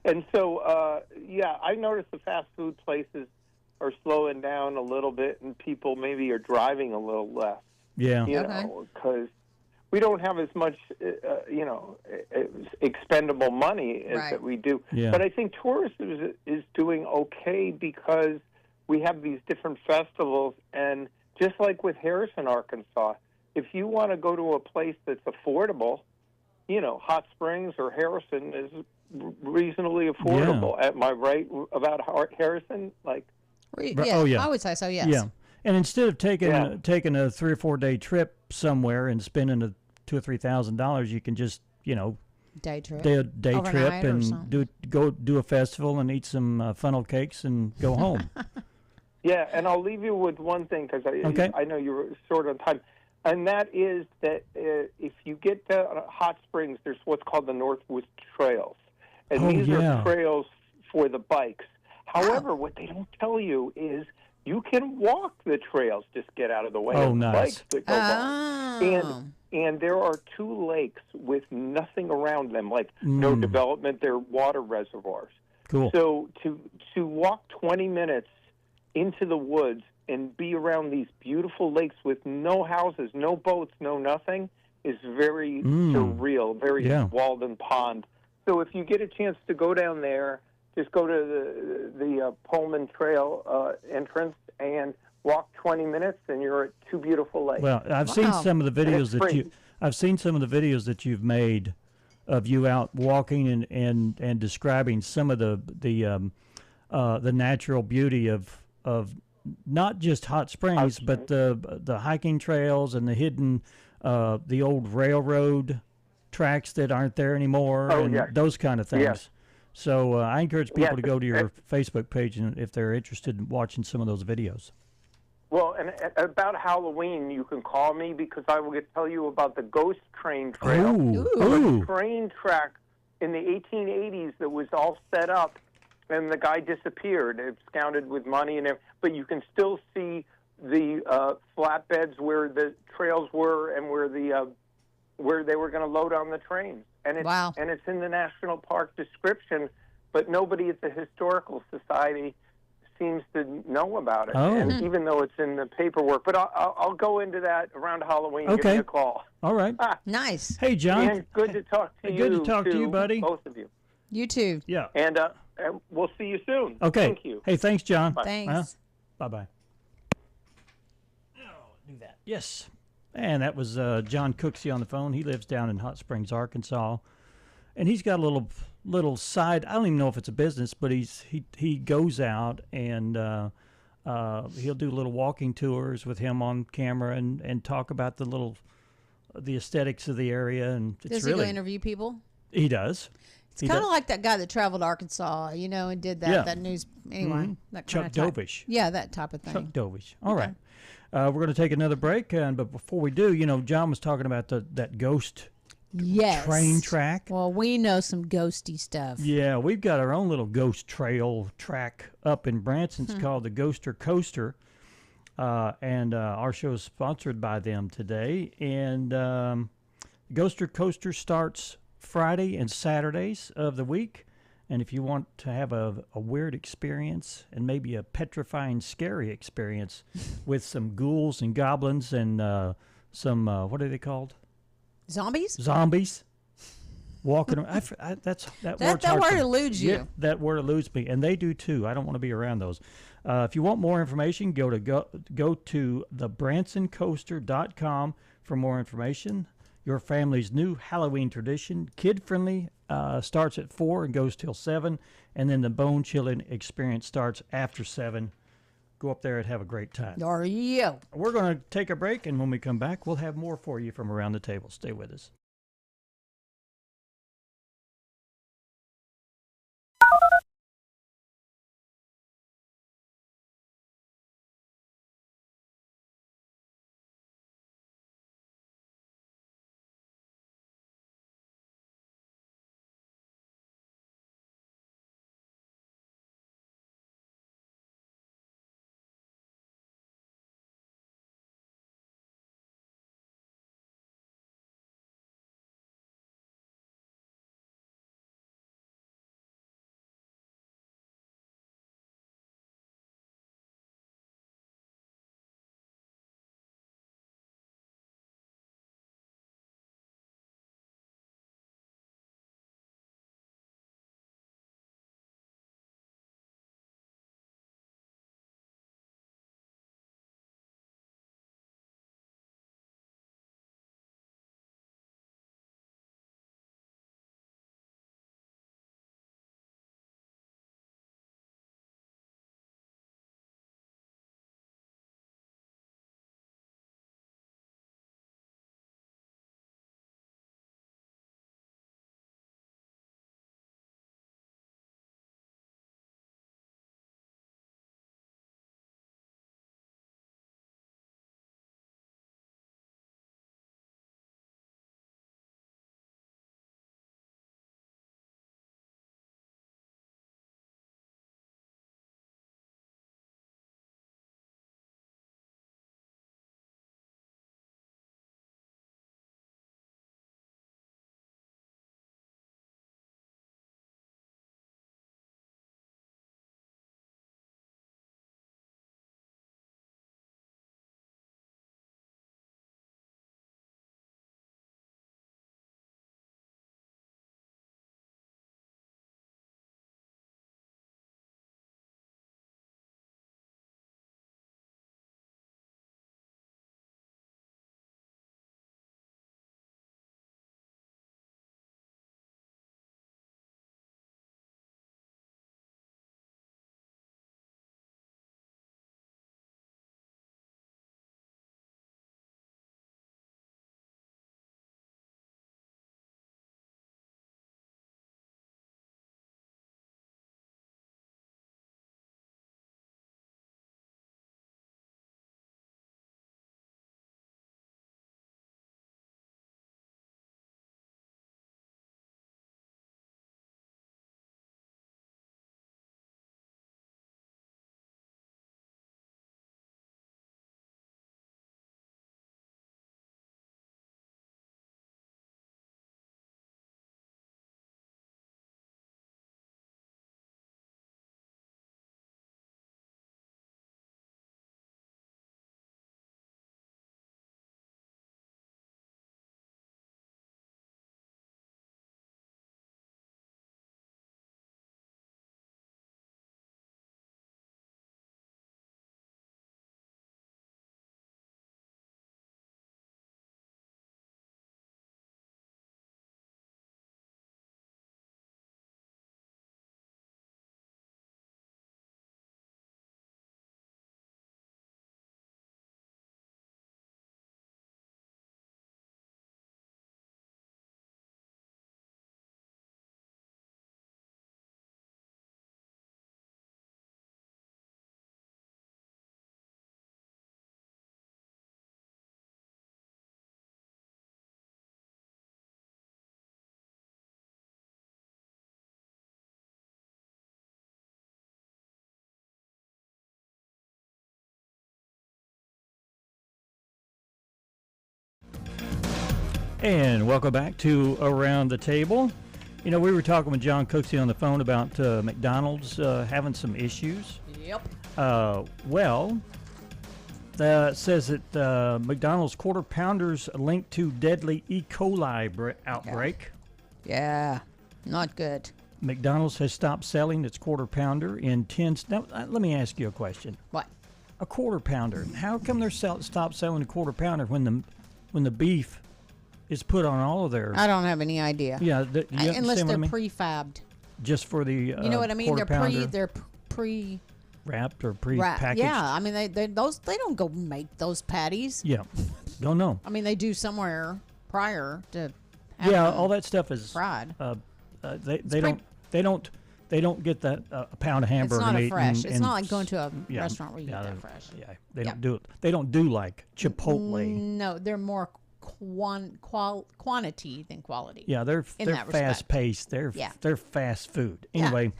And so, I noticed the fast food places are slowing down a little bit, and people maybe are driving a little less. Yeah. Because we don't have as much, expendable money as that we do. Yeah. But I think tourism is doing okay because we have these different festivals, and just like with Harrison, Arkansas, if you want to go to a place that's affordable, Hot Springs or Harrison is reasonably affordable. Am I right about Harrison? Yeah, I would say so, yes. Yeah. And instead of taking a 3 or 4 day trip somewhere and spending $2,000 or $3,000, you can just day trip, day trip, and do a festival and eat some funnel cakes and go home. Yeah, and I'll leave you with one thing because I know you're short on time, and that is that if you get to Hot Springs, there's what's called the Northwest Trails, and these are trails for the bikes. However, what they don't tell you is you can walk the trails, just get out of the way of the bikes that go by. And there are 2 lakes with nothing around them, no development. They're water reservoirs. Cool. So to walk 20 minutes into the woods and be around these beautiful lakes with no houses, no boats, no nothing is very surreal, very Walden Pond. So if you get a chance to go down there, just go to the Pullman Trail entrance and walk 20 minutes, and you're at 2 beautiful lakes. Well, I've seen some of the videos that you've made of you out walking and describing some of the natural beauty of not just Hot Springs, but the hiking trails and the hidden the old railroad tracks that aren't there anymore, those kind of things. Yes. So I encourage people to go to your Facebook page and if they're interested in watching some of those videos. Well, and about Halloween, you can call me because I will tell you about the Ghost Train Trail. Ooh. A train track in the 1880s that was all set up, and the guy disappeared. It's counted with money and everything, but you can still see the flatbeds where the trails were and where they were going to load on the trains. And it's in the National Park description, but nobody at the Historical Society seems to know about it, and even though it's in the paperwork. But I'll go into that around Halloween. Okay. Give me a call. All right. Nice. Hey, John. And good to talk to you. Good to talk to you, buddy. Both of you. You too. Yeah. And we'll see you soon. Okay. Thank you. Hey, thanks, John. Bye. Thanks. Bye-bye. Do that. Yes. And that was John Cooksey on the phone. He lives down in Hot Springs, Arkansas. And he's got a little side. I don't even know if it's a business, but he goes out and he'll do little walking tours with him on camera and talk about the aesthetics of the area. And it's does he go interview people? He does. It's kind of like that guy that traveled Arkansas, and did that news. Anyway, that Chuck Dovish. Yeah, that type of thing. Chuck Dovish. All right. We're going to take another break, but before we do, John was talking about that ghost train track. Well, we know some ghosty stuff. Yeah, we've got our own little ghost trail track up in Branson. It's called the Ghoster Coaster, and our show is sponsored by them today. And Ghoster Coaster starts Friday and Saturdays of the week. And if you want to have a weird experience and maybe a petrifying, scary experience with some ghouls and goblins and some, what are they called? Zombies? Zombies. Walking around. That word eludes you. Yeah, that word eludes me. And they do too. I don't want to be around those. If you want more information, go to thebransoncoaster.com for more information. Your family's new Halloween tradition, kid-friendly, starts at 4 and goes till 7, and then the bone chilling experience starts after 7. Go up there and have a great time. Are you? We're going to take a break, and when we come back, we'll have more for you from around the table. Stay with us. And welcome back to Around the Table. You know, we were talking with John Cooksey on the phone about McDonald's having some issues. Yep. It says that McDonald's Quarter Pounders linked to deadly E. coli outbreak. Yeah, not good. McDonald's has stopped selling its Quarter Pounder in 10... Now, let me ask you a question. What? A Quarter Pounder. How come they're stopped selling a Quarter Pounder when the beef is put on all of their... I don't have any idea. Yeah, unless they're I mean? prefabbed. Just for the you know what I mean? They're pre wrapped or pre-packaged. Yeah, I mean they don't go make those patties. Yeah, don't know. I mean they do somewhere prior to. Yeah, all that stuff is fried. They don't get that a pound of hamburger it's not meat. Fresh. And, it's not like going to a restaurant where you get that fresh. Yeah, they don't do it. They don't do like Chipotle. No, they're more quantity than quality. Yeah, they're fast paced. They're fast food. Anyway,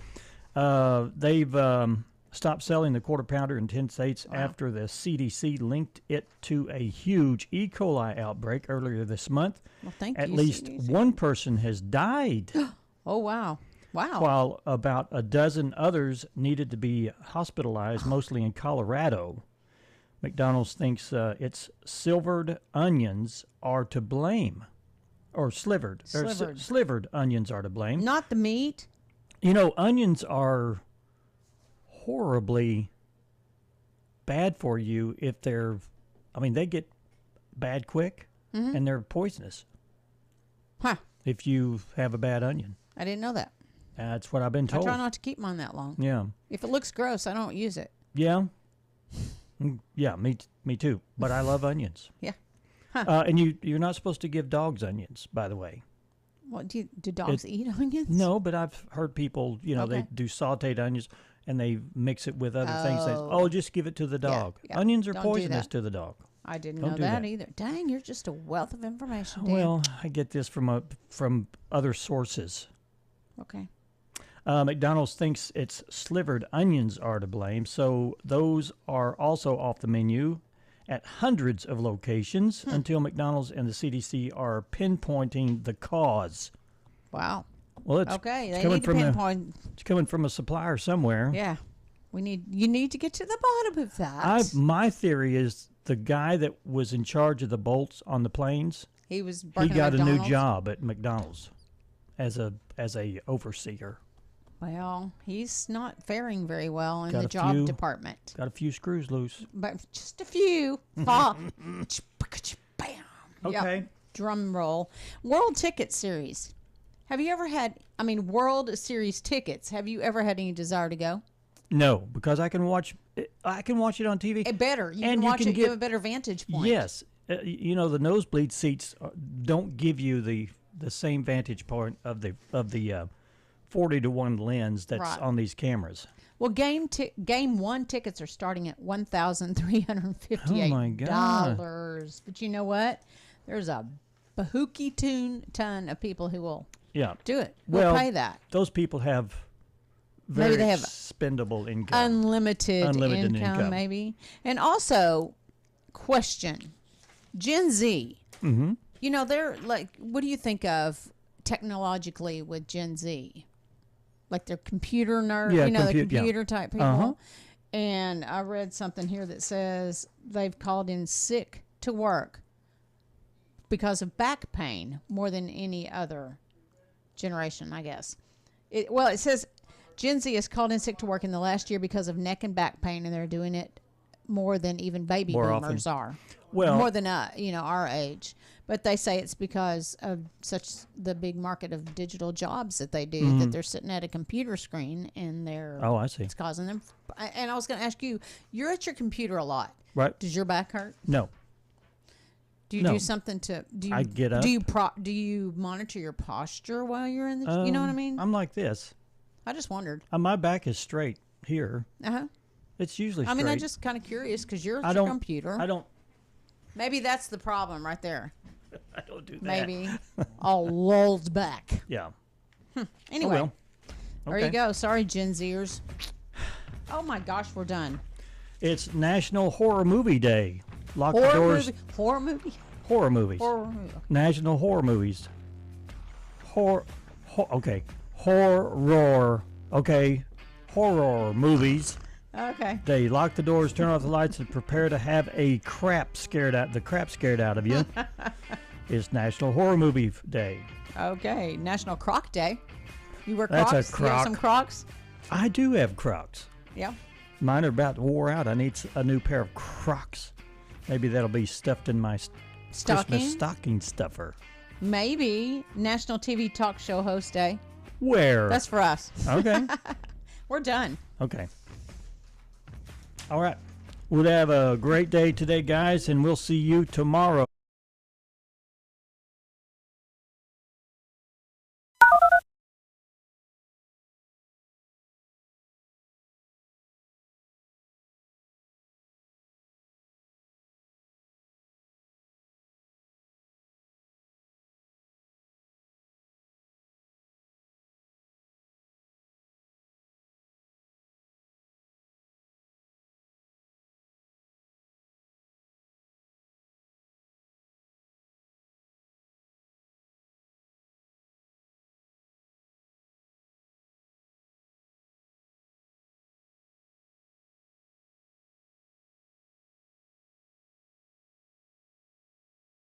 they've stopped selling the Quarter Pounder in 10 states after the CDC linked it to a huge E. coli outbreak earlier this month. Well, thank At you, least CDC. one person has died. Oh, wow. Wow. While about a dozen others needed to be hospitalized, mostly in Colorado. McDonald's thinks its silvered onions are to blame. Or slivered. Slivered onions are to blame. Not the meat. You know, onions are horribly bad for you if they're... I mean, they get bad quick, and they're poisonous. Huh. If you have a bad onion. I didn't know that. That's what I've been told. I try not to keep mine that long. Yeah. If it looks gross, I don't use it. Yeah. Yeah, me too. But I love onions. Yeah. Huh. And you're not supposed to give dogs onions, by the way. What do dogs eat onions? No, but I've heard people, they do sautéed onions and they mix it with other things. Just give it to the dog. Yeah. Onions are Don't poisonous to the dog. I didn't know that either. Dang, you're just a wealth of information, Dan. Well, I get this from other sources. Okay. McDonald's thinks its slivered onions are to blame, so those are also off the menu at hundreds of locations until McDonald's and the CDC are pinpointing the cause. Wow. Well, it's okay. They coming need to pinpoint. It's coming from a supplier somewhere. Yeah. You need to get to the bottom of that. My theory is the guy that was in charge of the bolts on the planes. He got a new job at McDonald's as a overseer. Well, he's not faring very well in the job department. Got a few screws loose. But just a few. Bam. Okay. Yep. Drum roll. World Ticket Series. Have you ever had, World Series tickets, have you ever had any desire to go? No, because I can watch it on TV. Better. You can watch it, you have a better vantage point. Yes. The nosebleed seats don't give you the same vantage point of the 40-to-1 lens that's on these cameras. Well, game one tickets are starting at $1,358. Oh my God. But you know what? There's a bahookie ton of people who will do it. Will pay that. Those people have maybe they have expendable income. Unlimited income, maybe. And also, question, Gen Z. Mm-hmm. They're like, what do you think of technologically with Gen Z? Like they're computer nerd, the computer type people. Uh-huh. And I read something here that says they've called in sick to work because of back pain more than any other generation, I guess. It says Gen Z has called in sick to work in the last year because of neck and back pain, and they're doing it more than even baby boomers are. Well, more than our age. But they say it's because of the big market of digital jobs that they do, that they're sitting at a computer screen and they're... Oh, I see. It's causing them... And I was going to ask you, you're at your computer a lot. Right. Does your back hurt? No. Do you do something to... I get up. Do you monitor your posture while you're in the... you know what I mean? I'm like this. I just wondered. My back is straight here. Uh-huh. It's usually straight. I'm just kind of curious because you're at your computer. I don't... Maybe that's the problem right there. I don't do that. Maybe all lulled back. Yeah. Anyway, Okay. There you go. Sorry, Gen Zers. Oh my gosh, we're done. It's National Horror Movie Day. Lock horror the doors. Movie. Horror movie. Horror movies. National Horror Movies. Okay. Horror. Okay. Horror movies. Okay. They lock the doors, turn off the lights, and prepare to have the crap scared out of you. It's National Horror Movie Day. Okay. National Croc Day. You wear That's Crocs? a Croc. You have some Crocs? I do have Crocs. Yeah. Mine are about wore out. I need a new pair of Crocs. Maybe that'll be stuffed in my Christmas stocking stuffer. Maybe National TV Talk Show Host Day. Where? That's for us. Okay. We're done. Okay. All right. We'll have a great day today, guys, and we'll see you tomorrow.